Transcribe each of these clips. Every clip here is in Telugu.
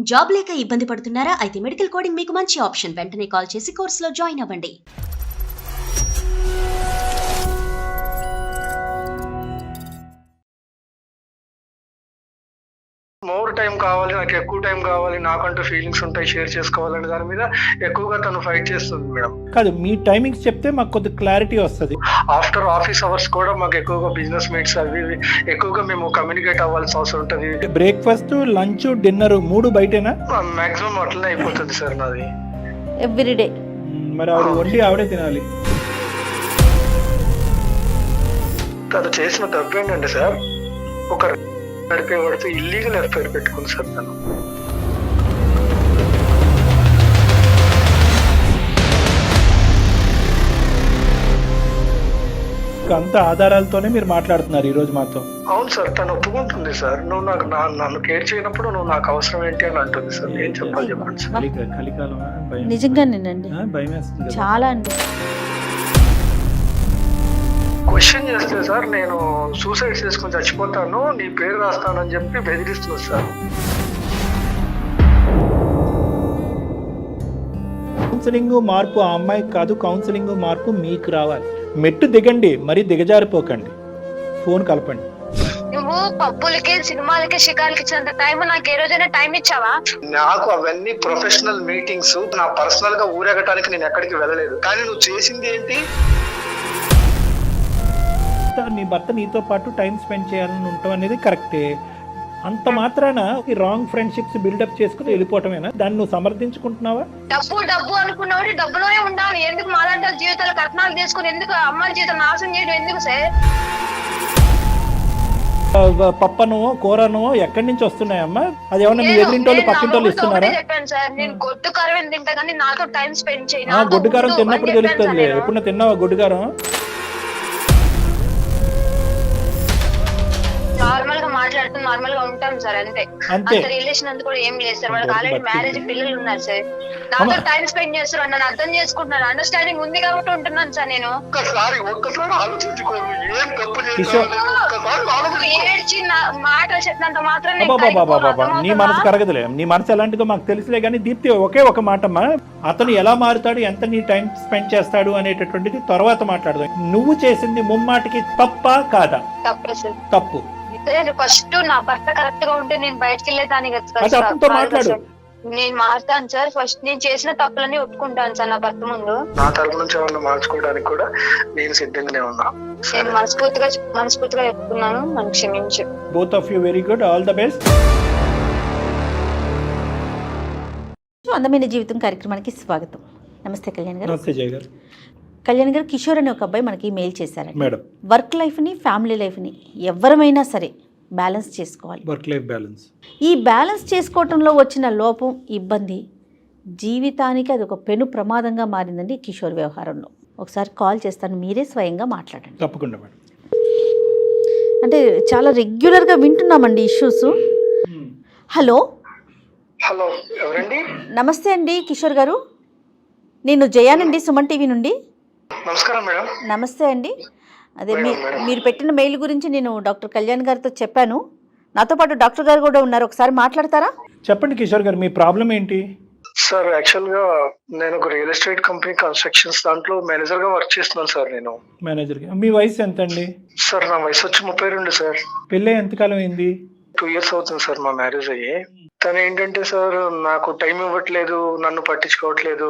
జాబ్ లేక ఇబ్బంది పడుతున్నారా? అయితే మెడికల్ కోడింగ్ మీకు మంచి ఆప్షన్. వెంటనే కాల్ చేసి కోర్సులో జాయిన్ అవ్వండి. మోర్ టైం కావాలి, నాకు ఎక్కువ టైం కావాలి, నాకంటూ ఫీలింగ్స్ ఉంటాయి, షేర్ చేసుకోవాలనే దాని మీద ఎక్కువగా తను ఫైట్ చేస్తుంది మేడం. కాదు, మీ టైమింగ్స్ చెప్తే మాకు కొద్దిగా క్లారిటీ వస్తుంది. ఆఫ్టర్ ఆఫీస్ అవర్స్ కూడా మాకు ఎక్కువగా బిజినెస్ మీట్స్ అవి ఎక్కువగా మేము కమ్యూనికేట్ అవ్వాల్సిన అవసరం ఉంటుంది. బ్రేక్ఫాస్ట్, లంచ్, డిన్నర్ 3 బయటేనా? మాక్సిమం అట్లనే అయిపోతుంది సార్ నాది ఎవ్రీడే. మరి ఆవిడ వండి ఆవిడే తినాలి. తను చేసిన తప్పు ఏంటంటే సార్, ఒక నడిపే పడితే ఇల్లీగల్ ఎఫ్ఐఆర్ పెట్టుకుంది సార్ తను. అంత ఆధారాలతోనే మీరు మాట్లాడుతున్నారు ఈ రోజు మాతో. అవును సార్, తను ఒప్పుకుంటుంది సార్. నువ్వు నాకు నన్ను కేర్ చేయనప్పుడు నువ్వు నాకు అవసరం ఏంటి అని అంటుంది సార్. ఏం చెప్పాలి చెప్పండి సార్. కలికాలం భయం, నిజంగానేనండి, భయం వేస్తుంది కదా. చాలా అండి. క్వశ్చన్ చేస్తే సార్, నేను సూసైడ్ చేసుకుని చచ్చిపోతాను, నీ పేరు రాస్తానని చెప్పి బెదిరిస్తుంది సార్. కౌన్సిలింగ్ మార్పు ఆ అమ్మాయికి కాదు, కౌన్సిలింగ్ మార్పు మీకు రావాలి. మెట్టు దిగండి, మరీ దిగజారిపోకండి. ఫోన్ కలపండి. నువ్వు పబ్బులకి, సినిమాలకి, షికార్లకి ఇచ్చినంత టైం నాకు ఏ రోజైనా టైం ఇచ్చావా? నాకు అవన్నీ ప్రొఫెషనల్ మీటింగ్స్. నా పర్సనల్ గా ఊరేగటానికి నేను ఎక్కడికి వెళ్ళలేదు. కానీ నువ్వు చేసింది ఏంటి? నీ భర్త నీతో పాటు టైం స్పెండ్ చేయాలని ఉండటం అనేది కరెక్టే. అంత మాత్రాన ఈ రాంగ్ ఫ్రెండ్షిప్స్ బిల్డప్ చేసుకుని వెళ్ళిపోవటమేనా? దాన్ని నువ్వు సమర్థించుకుంటున్నావా? డబ్బు డబ్బు అనుకున్నావు, డబ్బులోనే ఉండాలి. ఎందుకు మాలాంటి జీవితాలు కట్నాలు తీసుకుని, ఎందుకు అమ్మాయిల జీవితం నాశనం చేయడం ఎందుకు సార్? పప్పను, కూరను ఎక్కడి నుంచి వస్తున్నాయమ్మా? అది ఏమన్నా మీ ఎదురింటోళ్ళు పక్కింటోళ్ళు ఇస్తున్నారా? చెప్పాను సార్, నేను గొడ్డు కారం తింటా కానీ నాతో టైం స్పెండ్ చేయి. గొడ్డు కారం తిన్నప్పుడు తెలుస్తుంది. ఎప్పుడన్నా తిన్నావా గొడ్డు కారం? నార్మల్ గా మాట్లాడుతూ నార్మల్ గా ఉంటాం సార్, అంతే. అంత రిలేషన్ అంతా కూడా ఏం లేదు సార్. వాళ్ళకి ఆల్రెడీ మ్యారేజ్, పిల్లలు ఉన్నారు సార్. నాతో టైం స్పెండ్ చేస్తారు, నన్ను అర్థం చేసుకుంటున్నాను. అండర్స్టాండింగ్ ఉంది కాబట్టి ఉంటున్నాను సార్ నేను. ఒక్కసారి ఆలోచించుకోరు, ఏం తప్పు చేశాను ఏడ్చి మాటలు చెప్పినంత మాత్రం నీ మనసు కరగదులే. నీ మనసు ఎలాంటిదో మాకు తెలుసులే. కానీ దీప్తి, ఒకే ఒక మాటమ్మా, అతను ఎలా మారుతాడు, ఎంత నీ టైం స్పెండ్ చేస్తాడు అనేటటువంటిది తర్వాత మాట్లాడదాం. నువ్వు చేసింది ముమ్మాటికి తప్పా కాదా? తప్పే సార్, తప్పు. ఫస్ట్ నా భర్త కరెక్ట్ గా ఉంటే నేను బయటకు వెళ్ళేదాన్ని కదా అది అతనితో మాట్లాడు. నేను మారుతాను సార్. ఫస్ట్ నేను చేసిన తప్పులన్నీ ఒప్పుకుంటాను సార్ నా భర్త ముందు. నా తరపు నుంచి ఏమన్నా మార్చుకోవడానికి కూడా నేను సిద్ధంగానే ఉన్నా. నేను మనస్ఫూర్తిగా చెప్తున్నాను, నన్ను క్షమించు. Both of you very good, all the best. అందమైన జీవితం కార్యక్రమానికి స్వాగతం. నమస్తే కళ్యాణ్ గారు. నమస్తే జయ గారు. కళ్యాణ్ గారు, కిషోర్ అనే ఒక అబ్బాయి మనకి మెయిల్ చేశారండి. మేడం, వర్క్ లైఫ్ని, ఫ్యామిలీ లైఫ్ని ఎవరమైనా సరే బ్యాలెన్స్ చేసుకోవాలి. Work life balance. ఈ బ్యాలెన్స్ చేసుకోవటంలో వచ్చిన లోపం, ఇబ్బంది జీవితానికి అది ఒక పెను ప్రమాదంగా మారిందండి కిషోర్ వ్యవహారంలో. ఒకసారి కాల్ చేస్తాను, మీరే స్వయంగా మాట్లాడండి. తప్పకుండా మేడం. అంటే చాలా రెగ్యులర్గా వింటున్నామండి ఇష్యూస్. హలో. హలో, ఎవరండి? నమస్తే అండి కిషోర్ గారు, నేను జయానండి, సుమన్ టీవీ నుండి. నమస్కారం మేడం. నమస్తే అండి. అదే మీరు పెట్టిన మెయిల్ గురించి నేను డాక్టర్ కళ్యాణ్ గారితో చెప్పాను. నాతో పాటు డాక్టర్ గారు కూడా ఉన్నారు, ఒకసారి మాట్లాడతారా? చెప్పండి కిషోర్ గారు, మీ ప్రాబ్లం ఏంటి? సార్, యాక్చువల్ గా నేను ఒక రియల్ ఎస్టేట్ కంపెనీ కన్స్ట్రక్షన్స్ దాంట్లో మేనేజర్ గా వర్క్ చేస్తున్నాను సార్. నేను మేనేజర్. మీ వయసు ఎంత అండి? సార్, నా వయసు వచ్చి 32 సార్. పెళ్ళి ఎంతకాలం అయింది? 2 years అవుతుంది సార్ మా మ్యారేజ్ అయ్యి. తను ఏంటంటే సార్, నాకు టైం ఇవ్వట్లేదు, నన్ను పట్టించుకోవట్లేదు,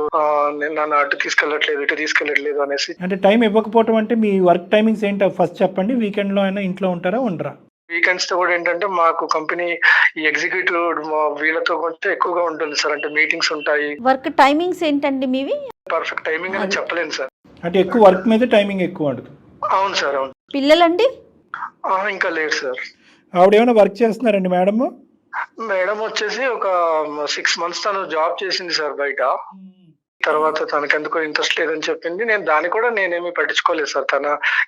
నన్ను అటు తీసుకెళ్ళట్లేదు, ఇటు తీసుకెళ్ళట్లేదు అనేసి. అంటే టైం ఇవ్వకపోవటం అంటే మీ వర్క్ టైమింగ్స్ ఏంటో ఫస్ట్ చెప్పండి. వీకెండ్ లో అయినా ఇంట్లో ఉంటారా, ఉండరా? వీకెండ్స్ తో కూడా ఏంటంటే మాకు కంపెనీ ఈ ఎగ్జిక్యూటివ్ వీళ్ళతో కొంచెం ఎక్కువగా ఉంటుంది సార్. అంటే మీటింగ్స్ ఉంటాయి. వర్క్ టైమింగ్స్ ఏంటండి మీవి? పర్ఫెక్ట్ టైమింగ్ అని చెప్పలేను సార్. అంటే ఎక్కువ వర్క్ మీద టైమింగ్ ఎక్కువ ఉంటుంది. అవును సార్, అవును. పిల్లలండి? ఇంకా లేదు సార్. ఆవిడ ఏమైనా వర్క్ చేస్తున్నారండి మేడమ్? మేడం వచ్చేసి ఒక 6 months తను జాబ్ చేసింది సార్ బయట. తర్వాత తనకి ఎందుకో ఇంట్రెస్ట్ లేదని చెప్పింది. నేనేమి పట్టించుకోలేదు సార్. తన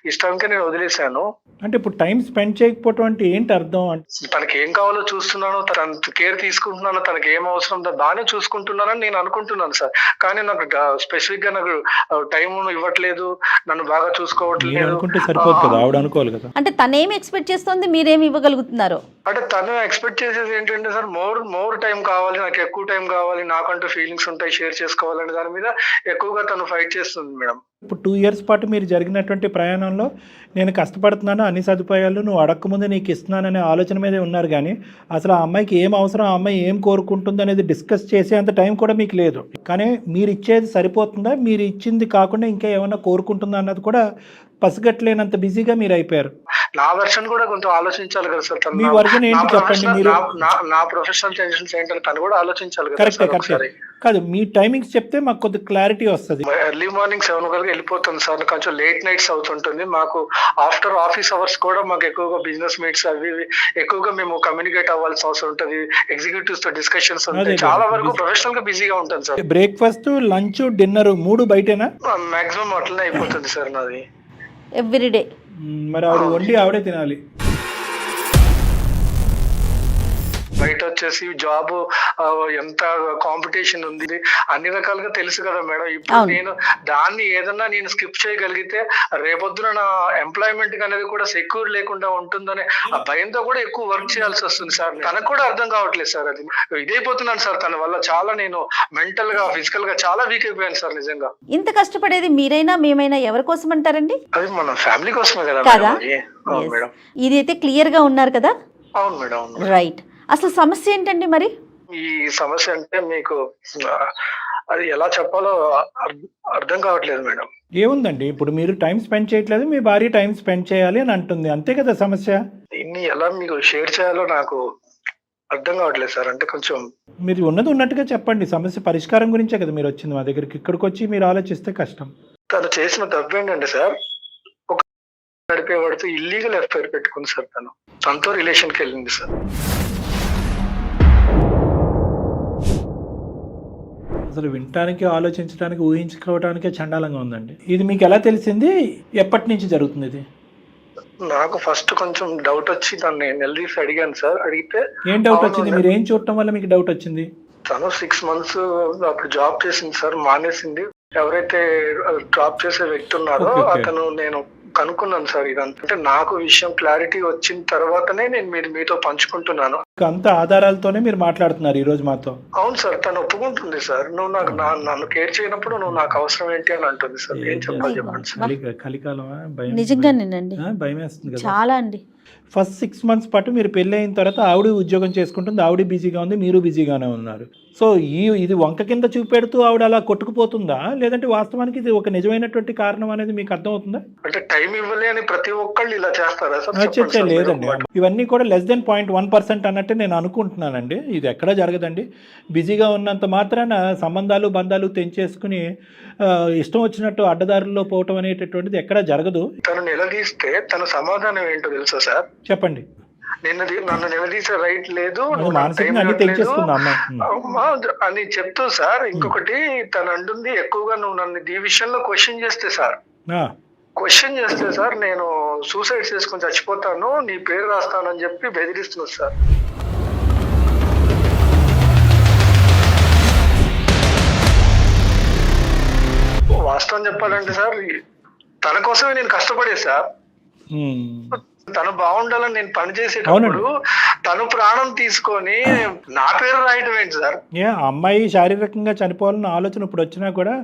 ఇష్టానికే నేను వదిలేశాను. అంటే ఇప్పుడు టైం స్పెండ్ చేయకపోవటం అంటే ఏంటి అర్థం? అంటే తనకి ఏం కావాలో చూస్తున్నాను, తన కేర్ తీసుకుంటున్నాను, తనకి ఏం అవసరం బాగానే చూసుకుంటున్నానని నేను అనుకుంటున్నాను సార్. కానీ నాకు స్పెసిఫిక్ గా నాకు టైం ఇవ్వట్లేదు, నన్ను బాగా చూసుకోవట్లేదు. అనుకుంటే సరిపోదు కదా, ఆవిడ అనుకోవాలి కదా. అంటే తనేమి ఎక్స్పెక్ట్ చేస్తుంది, మీరేమి ఇవ్వగలుగుతున్నారు? అంటే తను ఎక్స్పెక్ట్ చేసేది ఏంటంటే సార్ మోర్ టైం కావాలి, నాకు ఎక్కువ టైం కావాలి, నాకంటూ ఫీలింగ్స్ ఉంటాయి, షేర్ చేసుకోవాలనే దాని మీద ఎక్కువగా తను ఫైట్ చేస్తుంది మేడం. ఇప్పుడు 2 years పాటు మీరు జరిగినటువంటి ప్రయాణంలో నేను కష్టపడుతున్నాను, అన్ని సదుపాయాలు నువ్వు అడగకముందు నీకు ఇస్తున్నాననే ఆలోచన మీదే ఉన్నారు, కానీ అసలు ఆ అమ్మాయికి ఏం అవసరం, ఆ అమ్మాయి ఏం కోరుకుంటుంది అనేది డిస్కస్ చేసే అంత టైం కూడా మీకు లేదు. కానీ మీరు ఇచ్చేది సరిపోతుందా, మీరు ఇచ్చింది కాకుండా ఇంకా ఏమైనా కోరుకుంటుందా అన్నది కూడా పసిగట్టలేనంత బిజీగా మీరు అయిపోయారు. నా వెర్షన్ కూడా కొంచెం ఆలోచించాలి కదా సార్. మీ వర్షన్ ఏంటి చెప్పండి. మీరు నా ప్రొఫెషనల్ టెన్షన్స్ ఏంటని తను కూడా ఆలోచించాలి కదా. కరెక్ట్ కాదు, మీ టైమింగ్స్ చెప్తే మాకు కొద్ది క్లారిటీ వస్తుంది. ఎర్లీ మార్నింగ్ 7 వరకు వెళ్ళిపోతుంది సార్, కొంచెం లేట్ నైట్స్ అవుతుంటుంది. మాకు ఆఫ్టర్ ఆఫీస్ అవర్స్ కూడా మాకు ఎక్కువగా బిజినెస్ మీట్స్ అవి ఎక్కువగా మేము కమ్యూనికేట్ అవ్వాల్సిన అవసరం ఉంటుంది, ఎగ్జిక్యూటివ్స్ తో డిస్కషన్స్ ఉంటాయి, చాలా వరకు ప్రొఫెషనల్ గా బిజీగా ఉంటుంది సార్. బ్రేక్ఫాస్ట్, లంచ్, డిన్నర్ 3 బయటేనా? మాక్సిమం అట్లనే అయిపోతుంది సార్ నాది ఎవ్రీడే. మరి ఆవిడ వండి ఆవిడే తినాలి. బయట వచ్చేసి జాబ్ ఎంత కాంపిటీషన్ ఉంది అన్ని రకాలుగా తెలుసు కదా మేడం. ఇప్పుడు నేను దాన్ని ఏదన్నా నేను స్కిప్ చేయగలిగితే రేపొద్దున నా ఎంప్లాయ్మెంట్ అనేది కూడా సెక్యూర్ లేకుండా ఉంటుందనే ఆ భయంతో కూడా ఎక్కువ వర్క్ చేయాల్సి వస్తుంది సార్. తనకు కూడా అర్థం కావట్లేదు సార్, అది ఇదైపోతున్నాను సార్. తన వల్ల చాలా నేను మెంటల్ గా ఫిజికల్ గా చాలా వీక్ అయిపోయాను సార్. నిజంగా ఇంత కష్టపడేది మీరైనా మేమైనా ఎవరి కోసం అంటారండి? అది మన ఫ్యామిలీ కోసమే కదా మేడం. ఇది అయితే క్లియర్ గా ఉన్నారు కదా? అవును మేడం. రైట్. అసలు సమస్య ఏంటండి మరి? ఈ సమస్య అంటే మీకు అది ఎలా చెప్పాలో అర్థం కావట్లేదు మేడం. ఏముందండి, ఇప్పుడు మీరు టైం స్పెండ్ చేయట్లేదు, మీ భార్య టైం స్పెండ్ చేయాలి అని అంటుంది, అంతే కదా సమస్య. దీన్ని ఎలా మీకు షేర్ చేయాలో నాకు అర్థం కావట్లేదు సార్. అంటే కొంచెం మీరు ఉన్నది ఉన్నట్టుగా చెప్పండి. సమస్య పరిష్కారం గురించే కదా మీరు వచ్చింది మా దగ్గరికి. ఇక్కడికి వచ్చి మీరు ఆలోచిస్తే కష్టం. తను చేసిన తప్పు ఏంటంటే సార్, ఒక నడిపేవాడితో ఇల్లీగల్ ఎఫ్ఐఆర్ పెట్టుకుంది సార్. తనతో రిలేషన్కి వెళ్ళింది సార్. అసలు వినటానికి, ఆలోచించడానికి, ఊహించుకోవడానికే చండాలంగా ఉందండి. ఇది మీకు ఎలా తెలిసింది? ఎప్పటి నుంచి జరుగుతుంది ఇది? నాకు ఫస్ట్ కొంచెం డౌట్ వచ్చి దాన్ని నిలదీసి అడిగాను సార్. అడిగితే ఏం డౌట్ వచ్చింది? మీరు ఏం చూడటం వల్ల మీకు డౌట్ వచ్చింది? తను 6 months అప్పుడు జాబ్ చేసింది సార్, మానేసింది. ఎవరైతే జాబ్ చేసే వ్యక్తి ఉన్నారో అతను నేను కనుక్కున్నాను సార్. ఇదంతా అంటే నాకు విషయం క్లారిటీ వచ్చిన తర్వాతనే నేను మీతో పంచుకుంటున్నాను. అంత ఆధారాలతోనే మీరు మాట్లాడుతున్నారు ఈ రోజు మాతో. అవును సార్, తను ఒప్పుకుంటుంది సార్. నువ్వు నాకు నన్ను కేర్ చేయనప్పుడు నువ్వు నాకు అవసరం ఏంటి అని అంటుంది సార్. ఏం చెప్పాలి చెప్పండి సార్. కలికాలమా? నిజంగానేనండి, భయం వేస్తుంది కదా చాలా అండి. ఫస్ట్ 6 months పాటు మీరు పెళ్ళి అయిన తర్వాత ఆవిడ ఉద్యోగం చేసుకుంటుంది, ఆవిడ బిజీగా ఉంది, మీరు బిజీగానే ఉన్నారు. సో ఇది వంక కింద చూపెడుతూ ఆవిడ అలా కొట్టుకుపోతుందా, లేదంటే వాస్తవానికి ఇది ఒక నిజమైనటువంటి కారణం అనేది మీకు అర్థమవుతుందా? అంటే టైం ఇవ్వలే అని ప్రతి ఒక్కళ్ళు ఇలా చేస్తారా సార్? లేదండి, ఇవన్నీ కూడా less than 0.1% అన్నట్టు నేను అనుకుంటున్నానండి. ఇది ఎక్కడా జరగదండి. బిజీగా ఉన్నంత మాత్రాన సంబంధాలు, బంధాలు తెంచేసుకుని ఇష్టం వచ్చినట్టు అడ్డదారుల్లో పోవటం అనేటటువంటిది ఎక్కడా జరగదు. తను నిలదీస్తే తన సమాధానం ఏంటో తెలుసా సార్? చెప్పండి. నన్ను నిలదీసే రైట్ లేదు అని చెప్తూ సార్. ఇంకొకటి తను అంటుంది ఎక్కువగా నువ్వు నన్ను ఈ విషయంలో క్వశ్చన్ చేస్తే సార్ నేను సూసైడ్ చేసుకుని చచ్చిపోతాను, నీ పేరు రాస్తానని చెప్పి బెదిరిస్తున్నారు సార్. వాస్తవం చెప్పాలంటే సార్, తన కోసమే నేను కష్టపడే సార్. తను బాగుండాలని నేను పని చేసేటప్పుడు తను ప్రాణం తీసుకొని నా పేరు రాయటం ఏంటి సార్? అమ్మాయి శారీరకంగా చనిపోవాలన్న ఆలోచన ఇప్పుడు వచ్చినా కూడా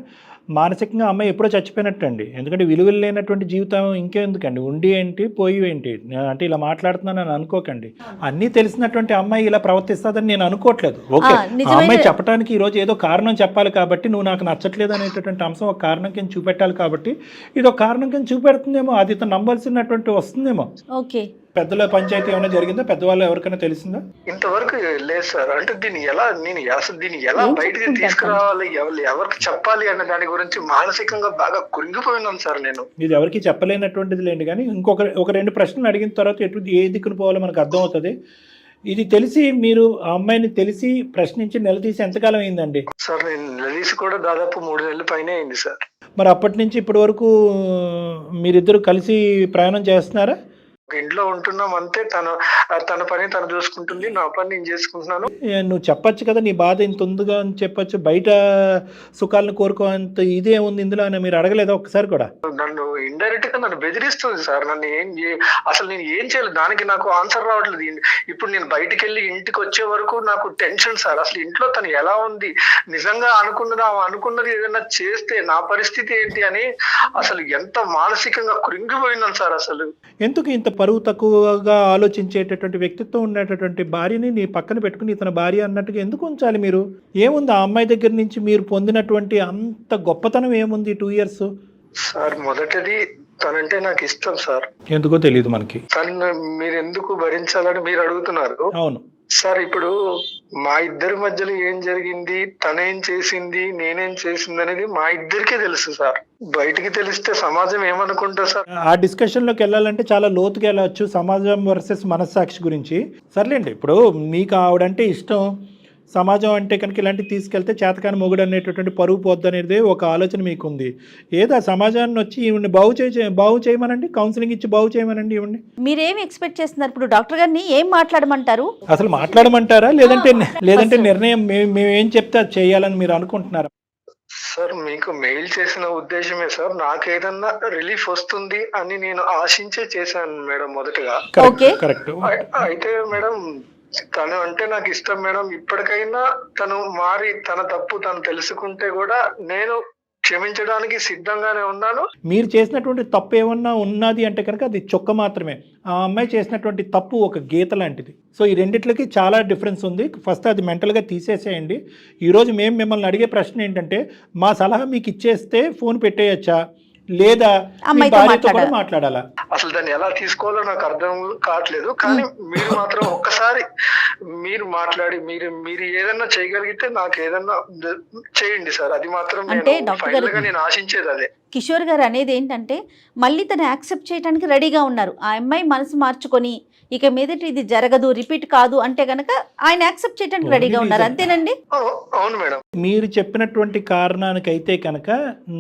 మానసికంగా అమ్మాయి ఎప్పుడో చచ్చిపోయినట్టు అండి. ఎందుకంటే విలువలు లేనటువంటి జీవితం ఇంకెందుకండి, ఉండి ఏంటి పోయి ఏంటి అంటే ఇలా మాట్లాడుతున్నానని అనుకోకండి. అన్నీ తెలిసినటువంటి అమ్మాయి ఇలా ప్రవర్తిస్తుందని నేను అనుకోవట్లేదు. ఓకే, ఆ అమ్మాయి చెప్పడానికి ఈరోజు ఏదో కారణం చెప్పాలి కాబట్టి నువ్వు నాకు నచ్చట్లేదు అనేటటువంటి అంశం ఒక కారణం కింద చూపెట్టాలి కాబట్టి ఇది ఒక కారణం కింద చూపెడుతుందేమో, అది ఇతను నమ్మాల్సినటువంటి వస్తుందేమో. ఓకే, పెద్దల పంచాయతీ ఏమైనా జరిగిందా? పెద్దవాళ్ళు ఎవరికైనా తెలిసిందా? ఇంతవరకు లేదు సార్. అంటే దీన్ని ఎలా బయటకి తీసుకురావాలి, ఎవరికి చెప్పాలి అనే దాని గురించి మానసికంగా బాగా కురింగిపోయినాను సార్ నేను. ఇది ఎవరికి చెప్పలేనటువంటిది లేండి, కానీ ఒక 2 ప్రశ్నలు అడిగిన తర్వాత ఏ దిక్కును పోవాలో మనకు అర్థం అవుతుంది. ఇది తెలిసి మీరు ఆ అమ్మాయిని తెలిసి ప్రశ్నించి నిలదీసి ఎంతకాలం అయిందండి? సార్ నేను నిలదీసి కూడా దాదాపు 3 నెలల పైనే అయింది సార్. మరి అప్పటి నుంచి ఇప్పటి వరకు మీరిద్దరు కలిసి ప్రయాణం చేస్తున్నారా? ఇంట్లో ఉంటున్నాం అంతే, తన పని తను చూసుకుంటుంది, నా పని నేను చేసుకుంటున్నాను. నువ్వు చెప్పొచ్చు కదా నీ బాధ ఇంత ఉందిగా అని చెప్పొచ్చు, బయట సుఖాలను కోరుకో అంత ఇదే ఉంది ఇందులో అని మీరు అడగలేదా ఒక్కసారి కూడా? నన్ను ఇండైరెక్ట్ గా నన్ను బెదిరిస్తుంది సార్. నన్ను అసలు నేను ఏం చేయలేదు, దానికి నాకు ఆన్సర్ రావట్లేదు. ఇప్పుడు నేను బయటికి వెళ్ళి ఇంటికి వచ్చే వరకు నాకు టెన్షన్ సార్. అసలు ఇంట్లో తను ఎలా ఉంది, నిజంగా అనుకున్నది ఏదైనా చేస్తే నా పరిస్థితి ఏంటి అని అసలు ఎంత మానసికంగా కృంగిపోయినాను సార్. అసలు ఎందుకు ఇంత పరువు తక్కువగా ఆలోచించేటటువంటి వ్యక్తిత్వం ఉండేటటువంటి భార్యని నీ పక్కన పెట్టుకుని ఇతని భార్య అన్నట్టుగా ఎందుకు ఉంచాలి మీరు? ఏముంది ఆ అమ్మాయి దగ్గర నుంచి మీరు పొందినటువంటి అంత గొప్పతనం ఏముంది 2 years? సార్ మొదటిది తనంటే నాకు ఇష్టం సార్. ఎందుకో తెలియదు మనకి. తను మీరు ఎందుకు భరించాలని మీరు అడుగుతున్నారు. అవును సార్, ఇప్పుడు మా ఇద్దరి మధ్యలో ఏం జరిగింది, తనేం చేసింది, నేనేం చేసింది అనేది మా ఇద్దరికే తెలుసు సార్. బయటికి తెలిస్తే సమాజం ఏమనుకుంటా సార్? ఆ డిస్కషన్ లోకి వెళ్ళాలంటే చాలా లోతుగా వెళ్ళవచ్చు, సమాజం వర్సెస్ మనస్సాక్షి గురించి. సర్లేండి, ఇప్పుడు మీకు ఆవిడంటే ఇష్టం, సమాజం అంటే కనుక ఇలాంటివి తీసుకెళ్తే చేతకాని మొగుడు అనేటటువంటి పరువు పోద్దు అనేది ఒక ఆలోచన మీకు ఉంది. ఏదో సమాజాన్ని వచ్చి ఈవిడ్ని బాగు చేయమనండి, కౌన్సిలింగ్ ఇచ్చి బాగు చేయమనండి ఈవిడ్ని. మీరేమి ఎక్స్పెక్ట్ చేస్తున్నారు ఇప్పుడు? డాక్టర్ గారిని ఏం మాట్లాడమంటారు? అసలు మాట్లాడమంటారా లేదంటే నిర్ణయం మేము ఏం చెప్తే అది చేయాలని మీరు అనుకుంటున్నారా? సార్, మీకు మెయిల్ చేసిన ఉద్దేశమే సార్, నాకేదన్నా రిలీఫ్ వస్తుంది అని నేను ఆశించే చేశాను మేడం మొదటగా. కరెక్ట్. అయితే మేడం తను అంటే నాకు ఇష్టం మేడం. ఇప్పటికైనా తను మారి తన తప్పు తను తెలుసుకుంటే కూడా నేను క్షమించడానికి సిద్ధంగానే ఉన్నాను. మీరు చేసినటువంటి తప్పు ఏమన్నా ఉన్నది అంటే కనుక అది చొక్క మాత్రమే. ఆ అమ్మాయి చేసినటువంటి తప్పు ఒక గీత లాంటిది. సో ఈ రెండిట్లకి చాలా డిఫరెన్స్ ఉంది. ఫస్ట్ అది మెంటల్గా తీసేసేయండి. ఈరోజు మేము మిమ్మల్ని అడిగే ప్రశ్న ఏంటంటే, మా సలహా మీకు ఇచ్చేస్తే ఫోన్ పెట్టేయచ్చా లేదా భార్యతో కూడా మాట్లాడాలా? అసలు దాన్ని ఎలా తీసుకోవాలో నాకు అర్థం కావట్లేదు. కానీ మీరు మాత్రం ఒక్కసారి మీరు మాట్లాడి మీరు ఏదన్నా చేయగలిగితే నాకు ఏదన్నా చేయండి సార్. అది మాత్రం నేను ఆశించేది అదే. కిషోర్ గారు అనేది ఏంటంటే, మళ్ళీ తను యాక్సెప్ట్ చేయడానికి రెడీగా ఉన్నారు. ఆ అమ్మాయి మనసు మార్చుకొని ఇక మీదట ఇది జరగదు, రిపీట్ కాదు అంటే గనక ఆయన యాక్సెప్ట్ చేయడానికి రెడీగా ఉన్నారు. అంతేనండి? అవును మేడం. మీరు చెప్పినటువంటి కారణానికైతే కనుక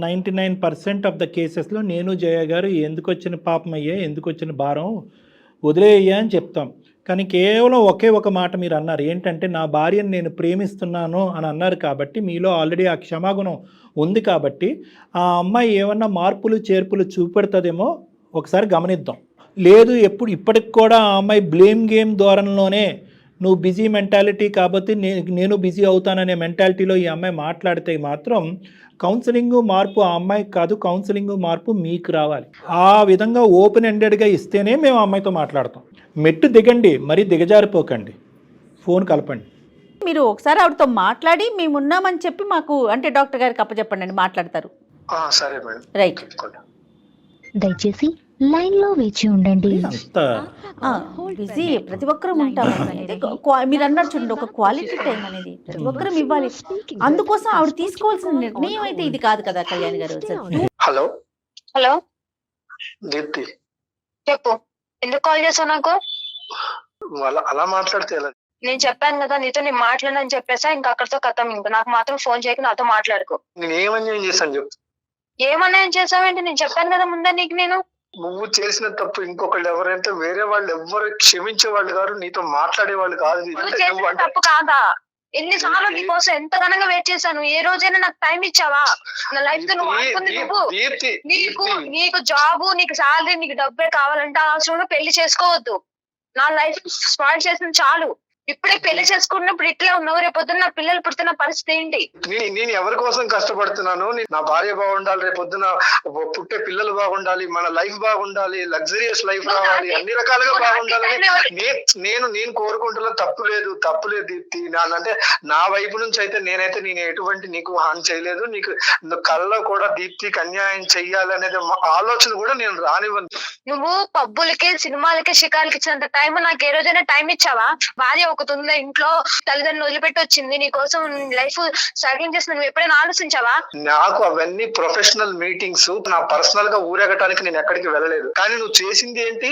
99% ఆఫ్ ద కేసెస్లో నేను జయ గారు ఎందుకు వచ్చిన పాపం అయ్యా, ఎందుకు వచ్చిన భారం వదిలేయ్యా అని చెప్తాం. కానీ కేవలం ఒకే ఒక మాట మీరు అన్నారు ఏంటంటే, నా భార్యను నేను ప్రేమిస్తున్నాను అని అన్నారు కాబట్టి మీలో ఆల్రెడీ ఆ క్షమాగుణం ఉంది కాబట్టి ఆ అమ్మాయి ఏమన్నా మార్పులు చేర్పులు చూపెడుతుందేమో ఒకసారి గమనిద్దాం. లేదు ఇప్పటికి కూడా ఆ అమ్మాయి బ్లేమ్ గేమ్ ధోరణిలోనే నువ్వు బిజీ మెంటాలిటీ కాబట్టి నేను బిజీ అవుతాననే మెంటాలిటీలో ఈ అమ్మాయి మాట్లాడితే మాత్రం కౌన్సిలింగ్ మార్పు ఆ అమ్మాయికి కాదు, కౌన్సిలింగ్ మార్పు మీకు రావాలి. ఆ విధంగా ఓపెన్ ఎండెడ్గా ఇస్తేనే మేము ఆ అమ్మాయితో మాట్లాడతాం. మెట్టు దిగండి, మరీ దిగజారిపోకండి, ఫోన్ కలపండి. మీరు ఒకసారి ఆవిడతో మాట్లాడి మేము ఉన్నామని చెప్పి మాకు అంటే డాక్టర్ గారికి అప్పచెప్పండి అండి, మాట్లాడతారు. సరే మేడం. రైట్. దయచేసి లైన్ లో వేచి ఉండండి. బిజీ ప్రతి ఒక్కరూ ఉంటాం. మీరు అన్నారు చూడండి, ఒక క్వాలిటీ టైం అనేది ప్రతి ఒక్కరం ఇవ్వాలి. అందుకోసం ఆవిడ తీసుకోవాల్సిన నిర్ణయం అయితే ఇది కాదు కదా కళ్యాణ్ గారు. హలో హలో దీప్తి, చెప్పు. ఎందుకు కాల్ చేసావు నాకు? అలా మాట్లాడితే ఎలా? నేను చెప్పాను కదా నీతో నేను మాట్లాడనని చెప్పేసా, ఇంకా అక్కడితో కథం. ఇంకా నాకు మాత్రం ఫోన్ చేయక నాతో మాట్లాడుకో. నేను ఏమన్యాయం చేశాను చెప్పు. ఏమన్నాయని చేసావేంటి? నేను చెప్పాను కదా ముందే నీకు. నువ్వు చేసిన తప్పు ఇంకొకళ్ళు ఎవరైతే వేరే వాళ్ళు ఎవరు క్షమించే వాళ్ళు కాదు, నీతో మాట్లాడే వాళ్ళు కాదు. తప్పు కాదా? ఎన్నిసార్లు నీకోసం ఎంత ఘనంగా వెయిట్ చేశాను. ఏ రోజైనా నాకు టైం ఇచ్చావా? నా లైఫ్ తో నువ్వు ఆడుకుంది నువ్వు. నీకు జాబ్, నీకు శాలరీ, నీకు డబ్బే కావాలంటే అవసరం పెళ్లి చేసుకోవద్దు. నా లైఫ్ స్పాయిల్ చేసిన చాలు. ఇప్పుడే పెళ్లి చేసుకున్నప్పుడు ఇట్లే ఉన్నావు, రేపొద్దున నా పిల్లలు పుడుతున్న పరిస్థితి ఏంటి? నేను ఎవరి కోసం కష్టపడుతున్నాను? నా భార్య బాగుండాలి, రేపొద్దున పుట్టే పిల్లలు బాగుండాలి, మన లైఫ్ బాగుండాలి, లగ్జరియస్ లైఫ్ రావాలి, అన్ని రకాలుగా బాగుండాలని నేను కోరుకుంటున్నా. తప్పులేదు దీప్తి. అంటే నా వైపు నుంచి అయితే నేను ఎటువంటి నీకు హాని చేయలేదు. నీకు కళ్ళలో కూడా దీప్తికి అన్యాయం చెయ్యాలనేది ఆలోచన కూడా నేను రానివ్వను. నువ్వు పబ్బులకి, సినిమాలకి, షికార్లకి ఇచ్చినంత టైం నాకు ఏ రోజైనా టైం ఇచ్చావా? భార్య ఒకటి ఉందా ఇంట్లో, తల్లిదండ్రులు వదిలిపెట్టి వచ్చింది, నీ కోసం లైఫ్ స్ట్రగ్లింగ్ చేసిన నువ్వు ఎప్పుడైనా ఆలోచించావా? నాకు అవన్నీ ప్రొఫెషనల్ మీటింగ్స్. నా పర్సనల్ గా ఊరేగటానికి నేను ఎక్కడికి వెళ్ళలేదు. కానీ నువ్వు చేసింది ఏంటి?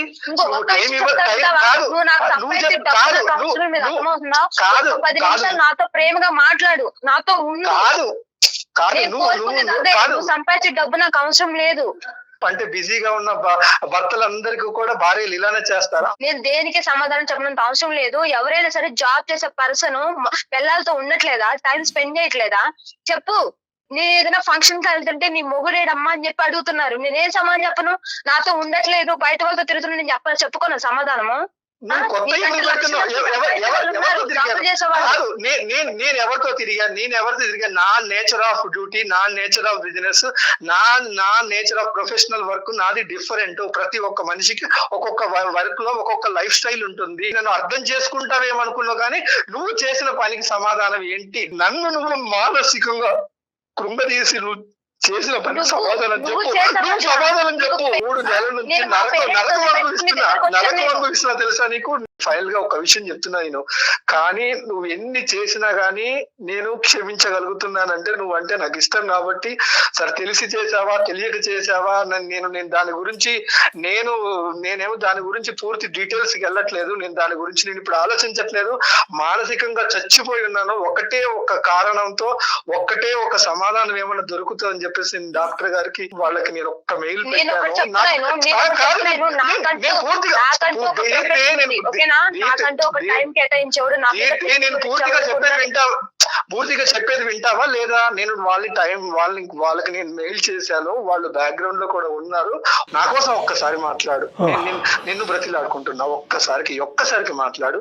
నాతో ప్రేమగా మాట్లాడు, నాతో ఉండు. సంపాదించే డబ్బు నాకు అవసరం లేదు. అంటే బిజీగా ఉన్న భర్తలందరికీ కూడా భార్యలు ఇలానే చేస్తారా? నేను దేనికి సమాధానం చెప్పినంత అవసరం లేదు. ఎవరైనా సరే జాబ్ చేసే పర్సన్ పిల్లలతో ఉండట్లేదా, టైం స్పెండ్ చేయట్లేదా చెప్పు. నేను ఏదైనా ఫంక్షన్ కి వెళ్తుంటే నీ మొగుడేడమ్మా అని చెప్పి అడుగుతున్నారు. నేనేం సమాధానం చెప్పను? నాతో ఉండట్లేదు, బయట వాళ్ళతో తిరుగుతున్నా, నేను చెప్పుకోను సమాధానము. నేను ఎవరితో తిరిగా నా నేచర్ ఆఫ్ డ్యూటీ, నా నేచర్ ఆఫ్ బిజినెస్, నా నేచర్ ఆఫ్ ప్రొఫెషనల్ వర్క్ నాది డిఫరెంట్. ప్రతి ఒక్క మనిషికి ఒక్కొక్క వర్క్ లో ఒక్కొక్క లైఫ్ స్టైల్ ఉంటుంది. నన్ను అర్థం చేసుకుంటావేమనుకున్నావు, కానీ నువ్వు చేసిన పనికి సమాధానం ఏంటి? నన్ను నువ్వు మానసికంగా కృంగదీసి నువ్వు చేసిన పని సమాధానం చెప్పు. నువ్వు సమాధానం చెప్పు. 3 నెలల నుంచి నరకం అనుభవిస్తున్నా తెలుసా నీకు? ఫైనల్ గా ఒక విషయం చెప్తున్నా నేను, కానీ నువ్వు ఎన్ని చేసినా గానీ నేను క్షమించగలుగుతున్నానంటే నువ్వంటే నాకు ఇష్టం కాబట్టి. సరే తెలిసి చేసావా తెలియక చేసావా నేను దాని గురించి నేనేమో దాని గురించి పూర్తి డీటెయిల్స్ కి వెళ్ళట్లేదు. నేను దాని గురించి నేను ఇప్పుడు ఆలోచించట్లేదు. మానసికంగా చచ్చిపోయి ఉన్నాను. ఒకటే ఒక కారణంతో, ఒకటే ఒక సమాధానం ఏమైనా దొరుకుతుందని చెప్పేసి నేను డాక్టర్ గారికి వాళ్ళకి నేను ఒక్క మెయిల్ పెట్టాను. నేను పూర్తిగా చెప్పేది వింటావా లేదా? నేను వాళ్ళకి నేను మెయిల్ చేశాను. వాళ్ళు బ్యాక్గ్రౌండ్ లో కూడా ఉన్నారు. నా కోసం ఒక్కసారి మాట్లాడు. నిన్ను బ్రతిలాడుకుంటున్నా. ఒక్కసారికి మాట్లాడు.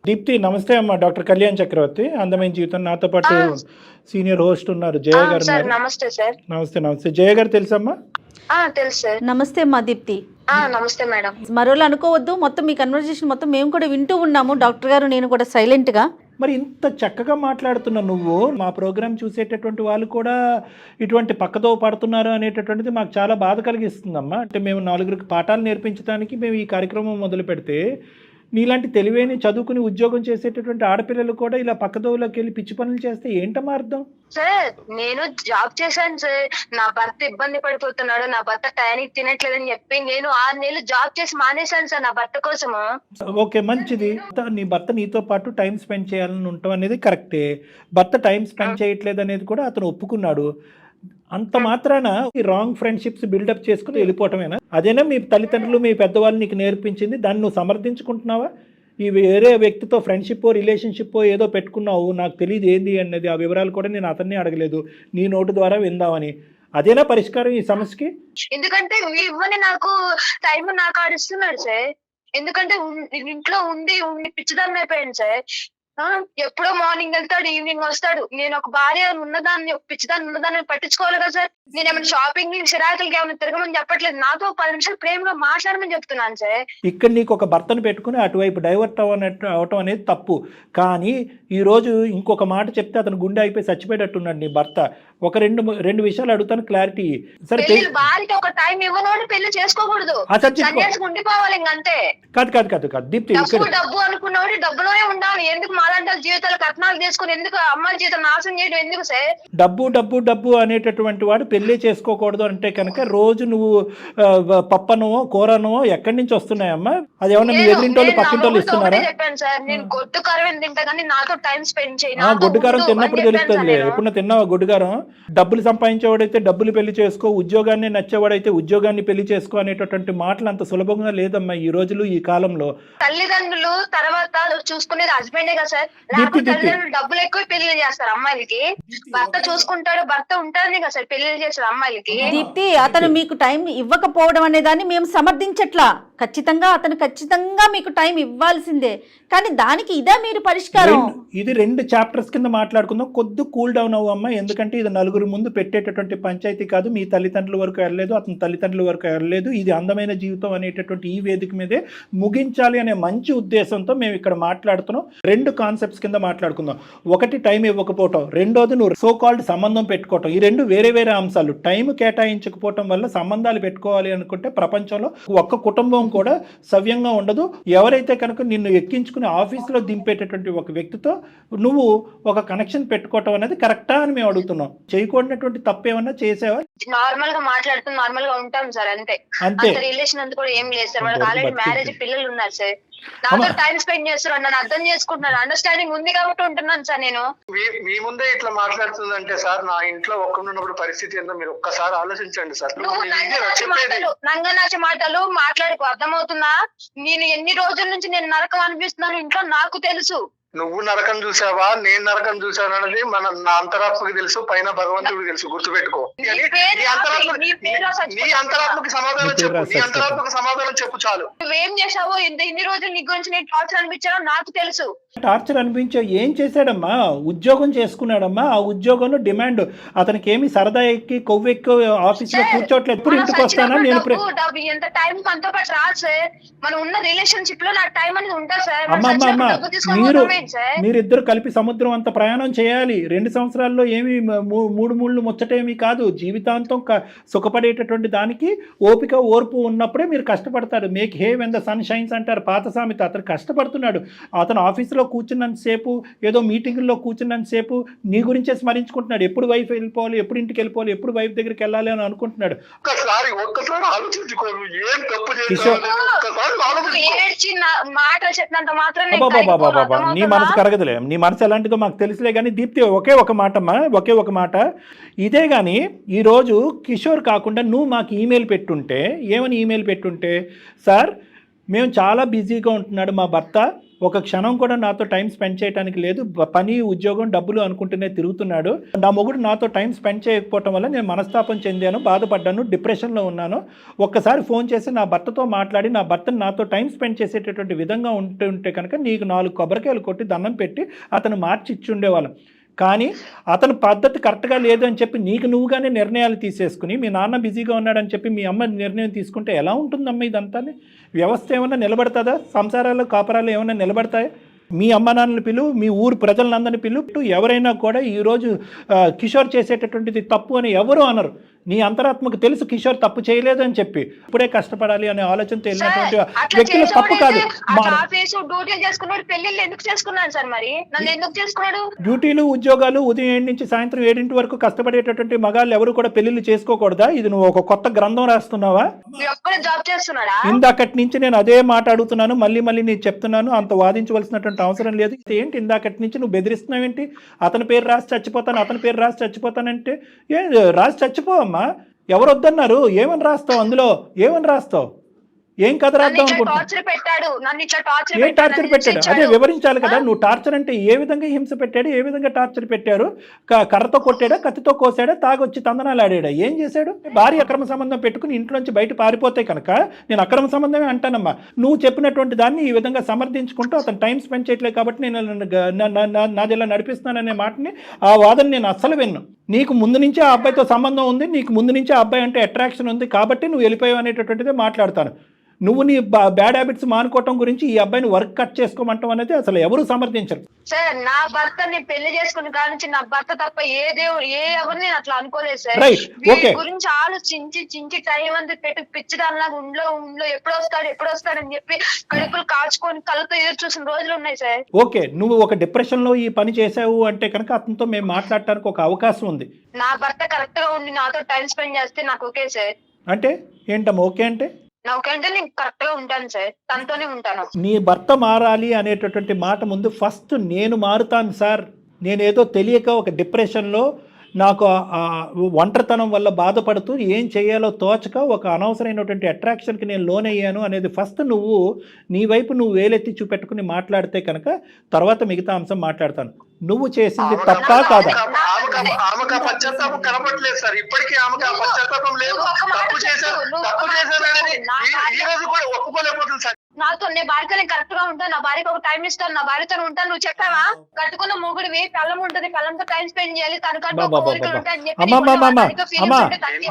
దీప్తి నమస్తే అమ్మా. డాక్టర్ కళ్యాణ్ చక్రవర్తి, అందమైన జీవితం. నాతో పాటు సీనియర్ హోస్ట్ ఉన్నారు జయ గారు. నమస్తే సార్. నమస్తే జయ గారు. తెలుసమ్మా? తెలుసు సార్. నమస్తే అమ్మా దీప్తి. నమస్తే మేడం. మరోలా అనుకోవద్దు, మొత్తం మీ కన్వర్జేషన్ మొత్తం మేము కూడా వింటూ ఉన్నాము. డాక్టర్ గారు నేను కూడా సైలెంట్ గా. మరి ఇంత చక్కగా మాట్లాడుతున్నా నువ్వు, మా ప్రోగ్రామ్ చూసేటటువంటి వాళ్ళు కూడా ఇటువంటి పక్కదో పడుతున్నారు అనేటటువంటిది మాకు చాలా బాధ కలిగిస్తుందమ్మా. అంటే మేము 4 పాఠాలు నేర్పించడానికి మేము ఈ కార్యక్రమం మొదలు పెడితే, నీలాంటి తెలివైన చదువుకుని ఉద్యోగం చేసేటటువంటి ఆడపిల్లలు కూడా ఇలా పక్కదోవులోకి వెళ్ళి పిచ్చి పనులు చేస్తే ఏంటమ్మా అర్థం? సార్ నేను జాబ్ చేశాను సార్. నా భర్త ఇబ్బంది పడిపోతున్నాడు, నా భర్త టైంకి తినట్లేదని చెప్పి నేను 6 నెలలు జాబ్ చేసి మానేశాను సార్ నా భర్త కోసము. ఓకే, మంచిది. నీ భర్త నీతో పాటు టైం స్పెండ్ చేయాలని ఉండటం అనేది కరెక్టే. భర్త టైం స్పెండ్ చేయట్లేదు అనేది కూడా అతను ఒప్పుకున్నాడు. అంత మాత్రాన ఈ రాంగ్ ఫ్రెండ్షిప్స్ బిల్డప్ చేసుకుని వెళ్ళిపోవటమేనా? అదేనా మీ తల్లిదండ్రులు మీ పెద్దవాళ్ళు నీకు నేర్పించింది? దాన్ని నువ్వు సమర్థించుకుంటున్నావా? ఈ వేరే వ్యక్తితో ఫ్రెండ్షిప్ రిలేషన్షిప్ ఏదో పెట్టుకున్నావు, నాకు తెలియదు ఏంది అన్నది, ఆ వివరాలు కూడా నేను అతన్ని అడగలేదు, నీ నోటు ద్వారా విందామని. అదేనా పరిష్కారం ఈ సమస్యకి? ఎందుకంటే ఇవ్వని నాకు టైం నాకు ఆడిస్తున్నాడు సార్. ఎందుకంటే ఇంట్లో ఉండి పిచ్చిదాన్ని అయిపోయాను సార్. ఎప్పుడో మార్నింగ్ వెళ్తాడు, ఈవినింగ్ వస్తాడు. నేను ఒక భార్య ఉన్నదాన్ని, ఒక పిచ్చిదాన్ని ఉన్నదాన్ని పట్టించుకోవాలి కదా సార్. నేను ఏమైనా షాపింగ్ సిరాకులకి ఏమైనా తిరగమని చెప్పట్లేదు. నాతో 10 నిమిషాలు ప్రేమగా మాట్లాడమని చెప్తున్నాను సార్. ఇక్కడ నీకు ఒక భర్తను పెట్టుకుని అటువైపు డైవర్ట్ అవటం అనేది తప్పు. కానీ ఈరోజు ఇంకొక మాట చెప్తే అతను గుండె అయిపోయి చచ్చిపోయేటట్టున్నాడు నీ భర్త. ఒక రెండు విషయాలు అడుగుతాను, క్లారిటీ. సరే, భార్యకి ఒక టైం ఇవ్వనోడు పెళ్లి చేసుకోకూడదు, సన్యాసికి ఉండిపోవాలి. ఇంకంతే. కాదు దీప్తి, డబ్బు అనుకున్నవాడు డబ్బులోనే ఉండాలి. ఎందుకు మాలాంటి జీవితాలు కట్నాలు చేసుకుని ఎందుకు అమ్మాయిల జీవితం నాశనం చేయడం ఎందుకు సార్? డబ్బు అనేటటువంటి వాడు పెళ్లి చేసుకోకూడదు అంటే కనుక రోజు నువ్వు పప్పనో కూరనో ఎక్కడి నుంచి వస్తున్నాయమ్మా? అది ఏమన్నా మీ ఎదురింటోళ్ళు పక్కింటోళ్ళు ఇస్తున్నారా? చెప్పాను సార్, నేను గొడ్డు కారం తింటా కానీ నాతో టైం స్పెండ్ చేయను. గొడ్డు కారం తిన్నప్పుడు తెలుస్తుంది. ఎప్పుడు తిన్నావా గొడ్డు కారం? డబ్బులు సంపాదించేవాడైతే డబ్బులు పెళ్లి చేసుకో, ఉద్యోగాన్ని నచ్చేవాడైతే ఉద్యోగాన్ని పెళ్లి చేసుకో అనేటటువంటి మాటలు అంత సులభంగా లేదమ్మా ఈ రోజులు, ఈ కాలంలో. తల్లిదండ్రులు తర్వాత చూసుకునేది హస్బెండే కదా సార్. లేకపోతే తల్లిదండ్రులు డబ్బులు ఎక్కువ పెళ్లి చేస్తారు అమ్మాయిలకి. భర్త చూసుకుంటాడు, భర్త ఉంటాడని కదా సార్ పెళ్లి చేస్తారు అమ్మాయిలకి. దీప్తి, అతను మీకు టైం ఇవ్వకపోవడం అనే దాన్ని మేము సమర్థించట్లా. ఖచ్చితంగా మీకు టైం ఇవ్వాల్సిందే. కానీ దానికి ఇదే మీరు పరిష్కారం? ఇది 2 చాప్టర్స్ కింద మాట్లాడుకుందాం. కొద్ది కూల్ డౌన్ అవ్వమ్మా. ఎందుకంటే ఇది నలుగురు ముందు పెట్టేటటువంటి పంచాయతీ కాదు. మీ తల్లిదండ్రుల వరకు వెళ్ళలేదు, అతని తల్లిదండ్రుల వరకు వెళ్ళలేదు. ఇది అందమైన జీవితం అనేటటువంటి ఈ వేదిక మీదే ముగించాలి అనే మంచి ఉద్దేశంతో మేము ఇక్కడ మాట్లాడుతున్నాం. 2 కాన్సెప్ట్స్ కింద మాట్లాడుకుందాం. ఒకటి టైం ఇవ్వకపోవటం, రెండోది నువ్వు సో కాల్డ్ సంబంధం పెట్టుకోవటం. ఈ 2 వేరే అంశాలు. టైం కేటాయించకపోవటం వల్ల సంబంధాలు పెట్టుకోవాలి అనుకుంటే ప్రపంచంలో ఒక్క కుటుంబం కూడా సవ్యంగా ఉండదు. ఎవరైతే కనుక నిన్ను ఎక్కించుకుని ఆఫీసులో దింపేటటువంటి ఒక వ్యక్తితో నువ్వు ఒక కనెక్షన్ పెట్టుకోవటం అనేది కరెక్టా అని మేము అడుగుతున్నాం. చేయకూడనటువంటి తప్పు ఏమన్నా చేసావా? నార్మల్ గా మాట్లాడుతూ నార్మల్ గా ఉంటాం సార్, అంతే. రిలేషన్ అంతా కూడా ఏం లేదు సార్. వాళ్ళకి ఆల్రెడీ మ్యారేజ్, పిల్లలు ఉన్నారు సార్. నాతో టైం స్పెండ్ చేస్తున్నారు, నన్ను అర్థం చేసుకుంటున్నారు, అండర్స్టాండింగ్ ఉంది కాబట్టి ఉంటున్నాను సార్ నేను. మీ ముందే ఇట్లా మాట్లాడుతుందంటే సార్ నా ఇంట్లో ఒక్కడున్నప్పుడు పరిస్థితి ఏందో మీరు ఒక్కసారి ఆలోచించండి సార్. నువ్వు నంగనాచి మాటలు మాట్లాడుకో, అర్థమవుతుందా? నేను ఎన్ని రోజుల నుంచి నేను నరకం అనిపిస్తున్నాను ఇంట్లో నాకు తెలుసు. నువ్వు నరకం చూసావా నేను నరకం చూసాను అనేది నా అంతరాత్మకి తెలుసు, పైన భగవంతుడికి తెలుసు, గుర్తుపెట్టుకో. నీ అంతరాత్మకి సమాధానం చెప్పు, నీ అంతరాత్మకి సమాధానం చెప్పు చాలు. నువ్వేం చేసావో ఇన్ని రోజులు నీ గురించి నేను టార్చర్ అనిపించానో నాకు తెలుసు. టార్చర్ అనిపించావు ఏం చేశాడమ్మా? ఉద్యోగం చేసుకున్నాడమ్మా. ఆ ఉద్యోగంలో డిమాండ్ అతనికి ఏమి సరదా ఎక్కి కొవ్వెక్కి ఆఫీస్ లో కూర్చోట్లేదు. ఎప్పుడు ఇంటికి వస్తానా నేను ఎంత టైం మనతో పాటు రాదు సార్. మనం ఉన్న రిలేషన్షిప్ లో నాకు టైం అనేది ఉంటుంది సార్. అమ్మమ్మ మీరిద్దరు కలిపి సముద్రం అంత ప్రయాణం చేయాలి. 2 సంవత్సరాల్లో ఏమి మూడు ముళ్ళు ముచ్చటేమి కాదు. జీవితాంతం సుఖపడేటటువంటి దానికి ఓపిక ఓర్పు ఉన్నప్పుడే మీరు కష్టపడతారు. Make hay when the sun shines అంటారు పాత సామెత. అతను కష్టపడుతున్నాడు. అతను ఆఫీసులో కూర్చున్నంతసేపు ఏదో మీటింగుల్లో కూర్చున్నంతసేపు నీ గురించే స్మరించుకుంటున్నాడు. ఎప్పుడు వైఫ్ వెళ్ళిపోవాలి, ఎప్పుడు ఇంటికి వెళ్ళిపోవాలి, ఎప్పుడు వైఫ్ దగ్గరికి వెళ్ళాలి అని అనుకుంటున్నాడు. నీ మనసు కరగదులే. నీ మనసు ఎలాంటిదో మాకు తెలుసులే. కానీ దీప్తి ఒకే ఒక మాట ఇదే. కానీ ఈరోజు కిషోర్ కాకుండా నువ్వు మాకు ఈమెయిల్ పెట్టుంటే, ఏమని ఈమెయిల్ పెట్టుంటే, సార్ మేము చాలా బిజీగా ఉంటున్నాడు మా భర్త, ఒక క్షణం కూడా నాతో టైం స్పెండ్ చేయడానికి లేదు, పని ఉద్యోగం డబ్బులు అనుకుంటూనే తిరుగుతున్నాడు, నా మొగుడు నాతో టైం స్పెండ్ చేయకపోవటం వల్ల నేను మనస్తాపం చెందాను, బాధపడ్డాను, డిప్రెషన్లో ఉన్నాను, ఒక్కసారి ఫోన్ చేసి నా భర్తతో మాట్లాడి నా భర్తను నాతో టైం స్పెండ్ చేసేటటువంటి విధంగా ఉంటుంటే కనుక నీకు 4 కొబ్బరికాయలు కొట్టి దండం పెట్టి అతను మార్చి ఇచ్చి ఉండేవాళ్ళం. కానీ అతను పద్ధతి కరెక్ట్గా లేదు అని చెప్పి నీకు నువ్వుగానే నిర్ణయాలు తీసేసుకుని మీ నాన్న బిజీగా ఉన్నాడని చెప్పి మీ అమ్మ నిర్ణయం తీసుకుంటే ఎలా ఉంటుందమ్మ? ఇదంతా వ్యవస్థ ఏమైనా నిలబడుతుందా? సంసారాలు కాపరాలు ఏమైనా నిలబడతాయా? మీ అమ్మ నాన్నలు పిలువు, మీ ఊరు ప్రజలందరినీ పిలువు. ఎవరైనా కూడా ఈరోజు కిషోర్ చేసేటటువంటిది తప్పు అని ఎవరు అనరు. నీ అంతరాత్మకు తెలుసు కిషోర్ తప్పు చేయలేదు అని చెప్పి. ఇప్పుడే కష్టపడాలి అనే ఆలోచనతో వెళ్ళినటువంటి వ్యక్తులు తప్పు కాదు. డ్యూటీలు ఉద్యోగాలు ఉదయం 7 నుంచి సాయంత్రం 7 వరకు కష్టపడేటటువంటి మగాళ్ళు ఎవరు కూడా పెళ్లిళ్ళు చేసుకోకూడదా? ఇది నువ్వు ఒక కొత్త గ్రంథం రాస్తున్నావా? ఇందాకటి నుంచి నేను అదే మాట అడుగుతున్నాను, మళ్ళీ నేను చెప్తున్నాను. అంత వాదించవలసినటువంటి అవసరం లేదు. ఏంటి ఇందాకటి నుంచి నువ్వు బెదిరిస్తున్నావు ఏంటి? అతని పేరు రాసి చచ్చిపోతానంటే రాసి చచ్చిపోవమ్మా. ఎవరు వద్దన్నారు? ఏమని రాస్తావు? అందులో ఏమని రాస్తావు? ఏం కథ రాద్దాం అనుకుంటున్నావు? ఏం టార్చర్ పెట్టాడు? అదే వివరించాలి కదా. నువ్వు టార్చర్ అంటే ఏ విధంగా హింస పెట్టాడు, ఏ విధంగా టార్చర్ పెట్టారు? కర్రతో కొట్టాడా, కత్తితో కోసాడా, తాగొచ్చి తందనాలు ఆడాడా, ఏం చేశాడు? భార్య అక్రమ సంబంధం పెట్టుకుని ఇంట్లోంచి బయట పారిపోతే కనుక నేను అక్రమ సంబంధమే అంటానమ్మా. నువ్వు చెప్పినటువంటి దాన్ని ఈ విధంగా సమర్థించుకుంటూ అతను టైం స్పెండ్ చేయట్లేదు కాబట్టి నేను నాది ఇలా నడిపిస్తున్నాననే మాటని, ఆ వాదన నేను అస్సలు విన్ను. నీకు ముందు నుంచే ఆ అబ్బాయితో సంబంధం ఉంది, నీకు ముందు నుంచే ఆ అబ్బాయి అంటే అట్రాక్షన్ ఉంది కాబట్టి నువ్వు వెళ్ళిపోయావు అనేటటువంటిదే మాట్లాడతాను. నువ్వు నీ బ్యాడ్ హ్యాబిట్స్ మానుకోవటం గురించి ఈ అబ్బాయిని వర్క్ కట్ చేసుకోమంటాం అనేది అసలు ఎవరు సమర్థించరు. సార్ నా భర్తని పెళ్లి చేసుకున్న కాడి నుంచి నా భర్త తప్ప ఎవరిని అట్లా అనుకోలేదు సార్. గురించి ఆలోచించి టైం అంతా పెట్టి పిచ్చిదానిలాగా ఉండ్లో ఎప్పుడు వస్తాడని చెప్పి కడుపులు కాచుకొని కళ్ళతో ఎదురు చూసిన రోజులు ఉన్నాయి సార్. ఓకే, నువ్వు ఒక డిప్రెషన్ లో ఈ పని చేసావు అంటే కనుక అతనితో మేము మాట్లాడటానికి ఒక అవకాశం ఉంది. నా భర్త కరెక్ట్ గా ఉండి నాతో టైం స్పెండ్ చేస్తే నాకు ఓకే సార్. అంటే ఏంటమ్మా ఓకే అంటే? నాకంటే నేను కరెక్ట్ గా ఉంటాను సార్, తనతోనే ఉంటాను. నీ భర్త మారాలి అనేటటువంటి మాట ముందు ఫస్ట్ నేను మారుతాను సార్, నేనేదో తెలియక ఒక డిప్రెషన్లో నాకు ఒంటరితనం వల్ల బాధపడుతూ ఏం చేయాలో తోచక ఒక అనవసరమైనటువంటి అట్రాక్షన్కి నేను లోన్ అయ్యాను అనేది ఫస్ట్ నువ్వు నీ వైపు నువ్వు వేలెత్తి చూపెట్టుకుని మాట్లాడితే కనుక తర్వాత మిగతా అంశం మాట్లాడతాను. నువ్వు చేసింది తప్పా కాదా? ఆమెకు పశ్చాత్తాపం కనపడలేదు సార్, ఇప్పటికీ ఆమెకు పశ్చాత్తాపం లేదు. తప్పు చేశారని ఈ రోజు కూడా ఒప్పుకోలేకపోతుంది సార్. నాతో నీ భార్యతో నేను కరెక్ట్ గా ఉంటాను, నా భార్యకు ఒక టైం ఇస్తాను, నా భార్యతో ఉంటాను. నువ్వు చెప్పావా కట్టుకున్న మొగుడివి, పిల్లం ఉంటుంది, పిల్లంతో టైం స్పెండ్ చేయాలి,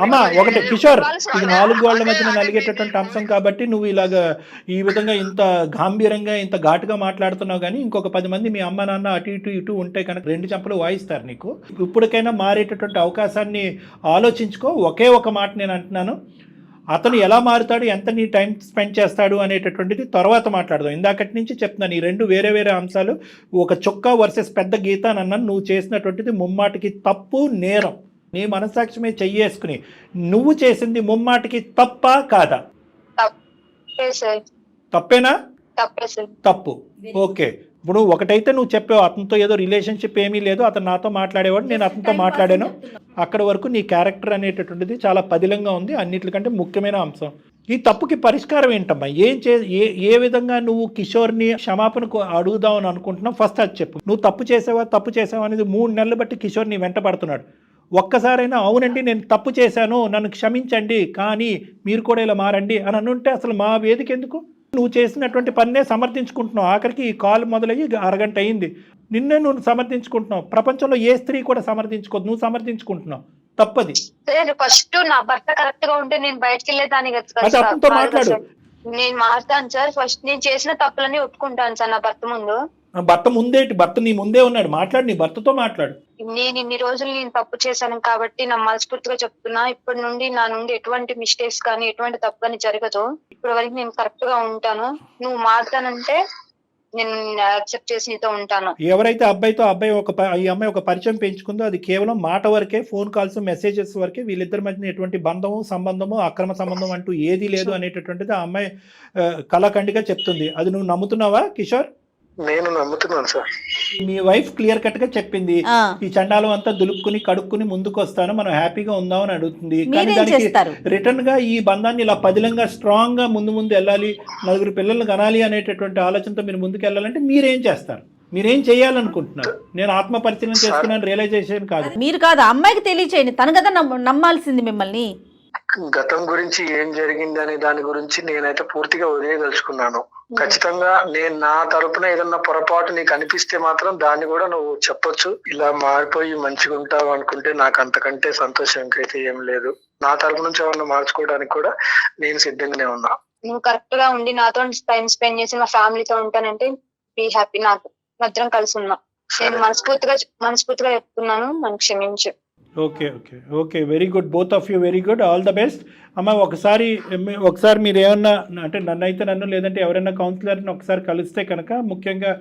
అమ్మా ఒకటి కిషోర్, ఇది 4 గోళ్ల మధ్యన నలిగేటటువంటి అంశం కాబట్టి నువ్వు ఇలాగా ఈ విధంగా ఇంత గాంభీరంగా ఇంత ఘాటుగా మాట్లాడుతున్నావు. కానీ ఇంకొక 10 మంది మీ అమ్మ నాన్న అటు ఇటు ఉంటే కనుక 2 చెంపలు వాయిస్తారు నీకు. ఇప్పటికైనా మారేటటువంటి అవకాశాన్ని ఆలోచించుకో. ఒకే ఒక మాట నేను అంటున్నాను, అతను ఎలా మారుతాడు, ఎంత నీ టైం స్పెండ్ చేస్తాడు అనేటటువంటిది తర్వాత మాట్లాడదాం. ఇందాకటి నుంచి చెప్తున్నాను, ఈ 2 వేరే అంశాలు. ఒక చొక్కా వర్సెస్ పెద్ద గీత అని అన్నాను. నువ్వు చేసినటువంటిది ముమ్మాటికి తప్పు, నేరం. నీ మనసాక్షి మీద చెయ్యేసుకుని నువ్వు చేసింది ముమ్మాటికి తప్పా కాదా? తప్పేనా? తప్పే సార్. తప్పు. ఓకే, ఇప్పుడు ఒకటైతే నువ్వు చెప్పావు అతనితో ఏదో రిలేషన్షిప్ ఏమీ లేదు, అతను నాతో మాట్లాడేవాడు, నేను అతనితో మాట్లాడాను, అక్కడ వరకు నీ క్యారెక్టర్ అనేటటువంటిది చాలా పదిలంగా ఉంది, అన్నిటికంటే ముఖ్యమైన అంశం. ఈ తప్పుకి పరిష్కారం ఏంటమ్మా? ఏ విధంగా నువ్వు కిషోర్ని క్షమాపణకు అడుగుదామని అనుకుంటున్నావు? ఫస్ట్ అది చెప్పు. నువ్వు తప్పు చేసావా అనేది 3 నెలలు బట్టి కిషోర్ నీ వెంట పడుతున్నాడు. ఒక్కసారైనా అవునండి నేను తప్పు చేశాను, నన్ను క్షమించండి, కానీ మీరు కూడా ఇలా మారండి అని అనుంటే అసలు మా వేదిక ఎందుకు? నువ్వు చేసినటువంటి పన్నే సమర్థించుకుంటున్నావు. ఆఖరికి ఈ కాల్ మొదలయ్యి అరగంట అయింది, నిన్నే నువ్వు సమర్థించుకుంటున్నావు. ప్రపంచంలో ఏ స్త్రీ కూడా సమర్థించుకోదు, నువ్వు సమర్థించుకుంటున్నావు. తప్పది. ఫస్ట్ నా భర్త కరెక్ట్ గా ఉంటే నేను బయటకు వెళ్ళేదాన్ని కదా అది అతనితో మాట్లాడు. సార్. నేను మారుతాను సార్. ఫస్ట్ నేను చేసిన తప్పులని ఒప్పుకుంటాను సార్ నా భర్త ముందు. భర్త ముందేటి? భర్త నీ ముందే ఉన్నాడు, మాట్లాడు, నీ భర్తతో మాట్లాడు. నేను ఇన్ని రోజులు నేను తప్పు చేశాను కాబట్టి నా మనస్ఫూర్తిగా చెప్తున్నా, ఇప్పటి నుండి నా నుండి ఎటువంటి మిస్టేక్స్ కానీ ఎటువంటి తప్పు కానీ జరగదు. ఇప్పటి వరకు నేను కరెక్ట్ గా ఉంటాను. నువ్వు మారుతానంటే నేను యాక్సెప్ట్ చేసి నీతో ఉంటాను. ఎవరైతే అబ్బాయితో ఈ అమ్మాయి ఒక పరిచయం పెంచుకుందో అది కేవలం మాట వరకే, ఫోన్ కాల్స్ మెసేజెస్ వరకే. వీళ్ళిద్దరి మధ్యన ఎటువంటి బంధము సంబంధము అక్రమ సంబంధం అంటూ ఏది లేదు అనేటటువంటిది ఆ అమ్మాయి కళాఖండిగా చెప్తుంది. అది నువ్వు నమ్ముతున్నావా కిషోర్? నేను నమ్ముతున్నాను సార్. మీ వైఫ్ క్లియర్ కట్ గా చెప్పింది, ఈ చండాలం అంతా దులుపుకుని కడుక్కుని ముందుకు వస్తాను, మనం హ్యాపీగా ఉందామని అడుగుతుంది. కానీ దానికి రిటర్న్ గా ఈ బంధాన్ని ఇలా పదిలంగా స్ట్రాంగ్ గా ముందు వెళ్ళాలి, 4 పిల్లలు కనాలి అనేటటువంటి ఆలోచనతో మీరు ముందుకు వెళ్ళాలంటే మీరేం చేస్తారు? మీరేం చేయాలనుకుంటున్నారు? నేను ఆత్మ పరిశీలన చేసుకున్నాను, రియలైజేషన్ కాదు. మీరు కాదు, అమ్మాయికి తెలియచేయండి, తను కదా నమ్మాల్సింది మిమ్మల్ని. గతం గురించి ఏం జరిగింది అనే దాని గురించి నేనైతే పూర్తిగా వదిలేదలుచుకున్నాను. ఖచ్చితంగా నేను నా తరపున ఏదన్నా పొరపాటు నీకు అనిపిస్తే మాత్రం దాన్ని కూడా నువ్వు చెప్పొచ్చు. ఇలా మారిపోయి మంచిగా ఉంటావు అనుకుంటే నాకు అంతకంటే సంతోషం అయితే ఏం లేదు. నా తరపు నుంచి ఏమన్నా మార్చుకోవడానికి కూడా నేను సిద్ధంగానే ఉన్నా. నువ్వు కరెక్ట్ గా ఉండి నాతో టైం స్పెండ్ చేసి మా ఫ్యామిలీతో ఉంటానంటే బీ హ్యాపీ. నాకు మధ్యం కలిసి ఉన్నా. నేను మనస్ఫూర్తిగా చెప్తున్నాను, నన్ను క్షమించు. Okay okay okay, very good, both of you, very good, all the best. అమ్మ ఒకసారి మీరు ఏమన్నా అంటే నన్ను లేదంటే ఎవరైనా కౌన్సిలర్ని ఒకసారి కలిస్తే కనుక ముఖ్యంగా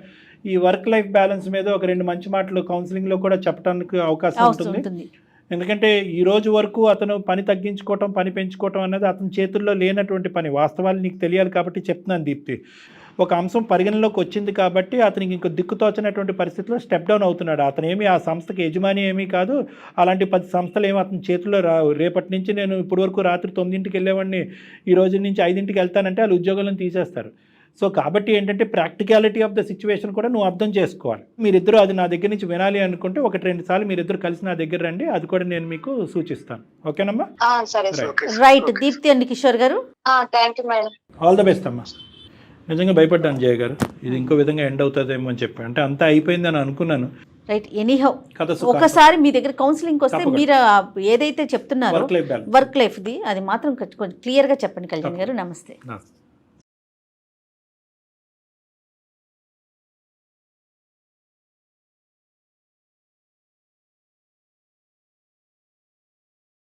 ఈ వర్క్ లైఫ్ బ్యాలెన్స్ మీద ఒక 2 మంచి మాటలు కౌన్సిలింగ్లో కూడా చెప్పడానికి అవకాశం ఉంటుంది. ఎందుకంటే ఈ రోజు వరకు అతను పని తగ్గించుకోవటం, పని పెంచుకోవటం అనేది అతని చేతుల్లో లేనటువంటి పని. వాస్తవాలు నీకు తెలియాలి కాబట్టి చెప్తున్నాను దీప్తి. ఒక అంశం పరిగణలోకి వచ్చింది కాబట్టి అతనికి ఇంకో దిక్కుతోచనటువంటి పరిస్థితిలో స్టెప్ డౌన్ అవుతున్నాడు. అతను ఏమి ఆ సంస్థకి యజమాని ఏమీ కాదు. అలాంటి 10 సంస్థలు ఏమి అతని చేతుల్లో రావు. రేపటి నుంచి నేను ఇప్పటి వరకు రాత్రి 9ంటికి వెళ్ళేవాడిని, ఈ రోజు నుంచి 5ంటికి వెళ్తానంటే వాళ్ళు ఉద్యోగాలను తీసేస్తారు. సో కాబట్టి ఏంటంటే ప్రాక్టికాలిటీ ఆఫ్ ద సిచ్యువేషన్ కూడా నువ్వు అర్థం చేసుకోవాలి. మీరిద్దరూ అది నా దగ్గర నుంచి వినాలి అనుకుంటే 1-2 సార్లు మీరిద్దరు కలిసి నా దగ్గర రండి, అది కూడా నేను మీకు సూచిస్తాను. ఓకేనమ్మా? రైట్ దీప్తి అండి కిషోర్ గారు. ఆల్ ద బెస్ట్ అమ్మా. నిజంగా భయపడ్డాను జయ గారు, ఇది ఇంకో విధంగా ఎండ్ అవుతుందేమో అని చెప్పి. అంటే అంతా అయిపోయిందని అనుకున్నాను. రైట్, ఎనీహౌ ఒకసారి మీ దగ్గర కౌన్సిలింగ్ వస్తే మీరు ఏదైతే చెప్తున్నారో వర్క్ లైఫ్ ది అది మాత్రం కొంచెం క్లియర్ గా చెప్పండి కళ్యాణ్ గారు. నమస్తే.